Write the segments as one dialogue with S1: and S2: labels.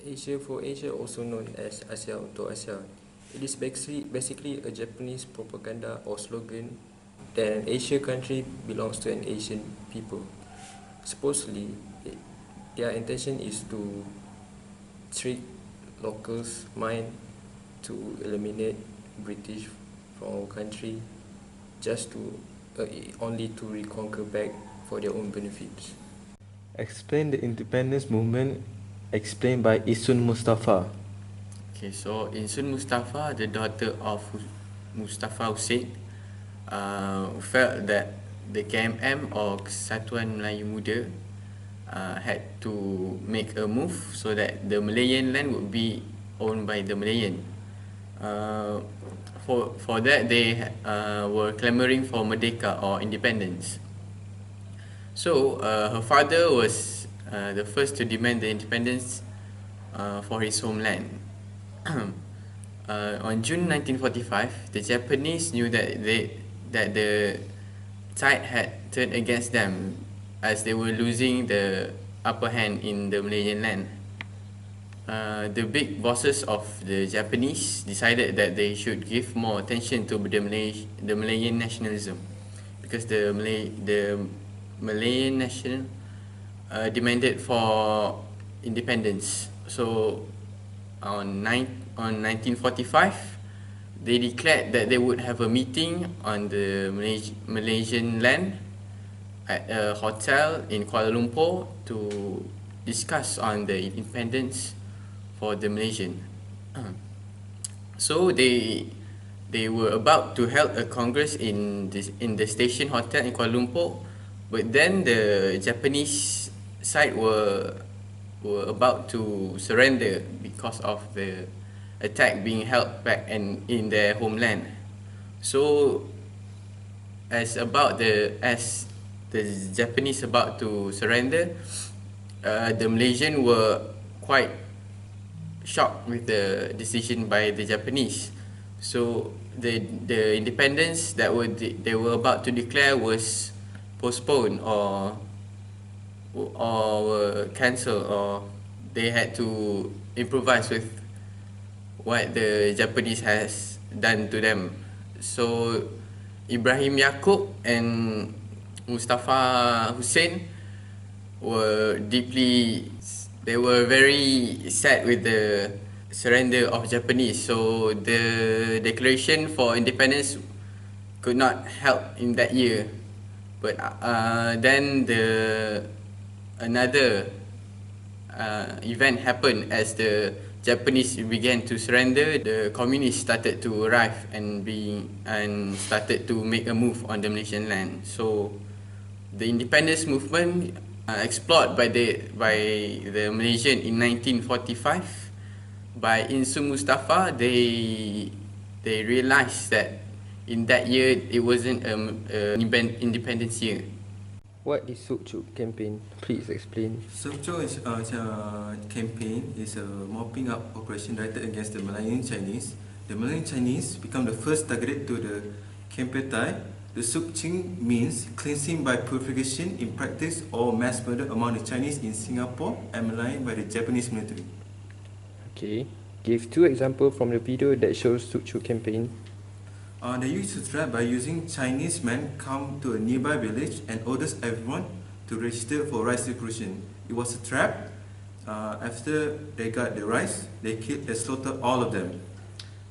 S1: Asia for Asia, also known as Asia untuk Asia. It is basically a Japanese propaganda or slogan that an Asia country belongs to an Asian people. Supposedly, their intention is to trick locals' mind to eliminate British from our country, just to only to reconquer back for their own benefits.
S2: Explain the independence movement explained by Isun Mustafa.
S3: Okay, so Insun Mustafa, the daughter of Mustafa Hussein, felt that the KMM or Kesatuan Melayu Muda had to make a move so that the Malayan land would be owned by the Malayan. For that, they were clamoring for Merdeka or independence. So her father was the first to demand the independence for his homeland. On June 1945, the Japanese knew that the tide had turned against them, as they were losing the upper hand in the Malayan land. The big bosses of the Japanese decided that they should give more attention to the Malayan nationalism, because the Malayan nation demanded for independence. So on 1945, they declared that they would have a meeting on the Malaysian land at a hotel in Kuala Lumpur to discuss on the independence for the Malaysian. So they were about to hold a congress in the Station Hotel in Kuala Lumpur, but then the Japanese side were about to surrender because of the attack being held back and in their homeland. So as the Japanese about to surrender, the Malaysian were quite shocked with the decision by the Japanese. So the independence that they were about to declare was postponed or were cancelled, or they had to improvise with what the Japanese has done to them. So Ibrahim Yaakob and Mustafa Hussein were very sad with the surrender of Japanese. So the declaration for independence could not help in that year. But then another event happened. As the Japanese began to surrender, the communists started to arrive and started to make a move on the Malaysian land. So the independence movement explored by the Malaysian in 1945 by Insun Mustafa, they realized that in that year it wasn't independence year.
S1: What is Sukchuk campaign? Please explain.
S4: Sukchuk campaign is a mopping up operation directed against the Malayan Chinese. The Malayan Chinese become the first targeted to the Kempetai. The Sukching means cleansing by purification in practice or mass murder among the Chinese in Singapore and Malayan by the Japanese military.
S1: Okay. Give 2 examples from the video that shows Sukchuk campaign.
S4: They used the trap by using Chinese men come to a nearby village and orders everyone to register for rice distribution. It was a trap. After they got the rice, they slaughtered all of them.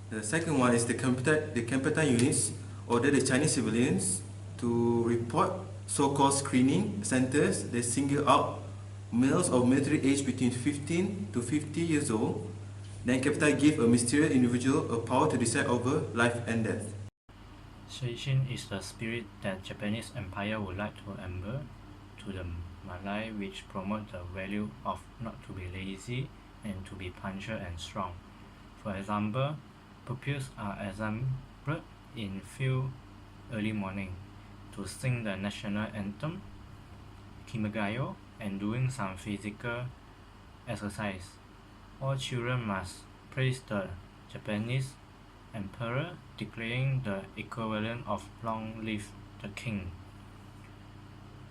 S4: The second one is the Kempetai units ordered the Chinese civilians to report so-called screening centers. They single out males of military age between 15 to 50 years old. Then Kempetai give a mysterious individual a power to decide over life and death.
S5: Seishin is the spirit that Japanese Empire would like to embed to the Malay, which promote the value of not to be lazy and to be punctual and strong. For example, pupils are assembled in field early morning to sing the national anthem, Kimagayo, and doing some physical exercise. All children must praise the Japanese emperor, declaring the equivalent of long live the king.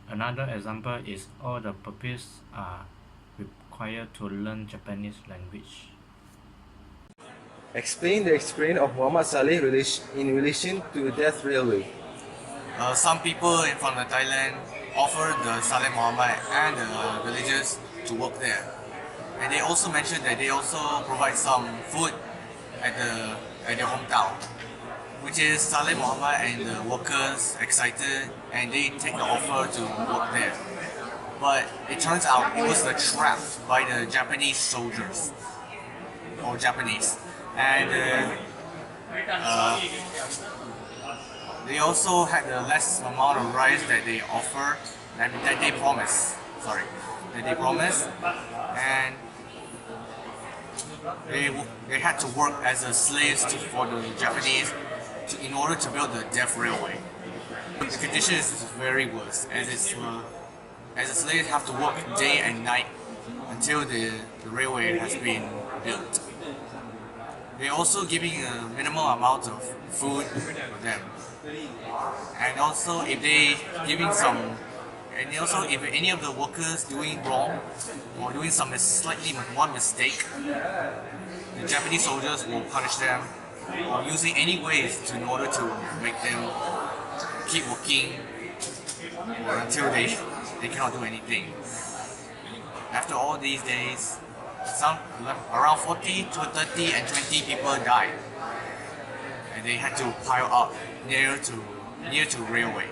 S5: Another example is all the pupils are required to learn Japanese language?
S2: Explain the experience of Muhammad Saleh in relation to Death Railway.
S6: Some people from Thailand offered the Saleh Muhammad and the villagers to work there. And they also mentioned that they also provide some food at their hometown, which is Saleh Muhammad and the workers excited and they take the offer to work there. But it turns out it was a trap by the Japanese soldiers, or Japanese. And they also had a less amount of rice that they offer, that they promised. Sorry, that they promised, and they had to work as a slaves for the Japanese in order to build the Death Railway. The condition is very worse, as the slaves have to work day and night until the railway has been built. They're also giving a minimal amount of food for them. And also if any of the workers doing wrong or doing one mistake, the Japanese soldiers will punish them or using any ways in order to make them keep working or until they cannot do anything. After all these days, around 40 to 30 and 20 people died, and they had to pile up near to railway.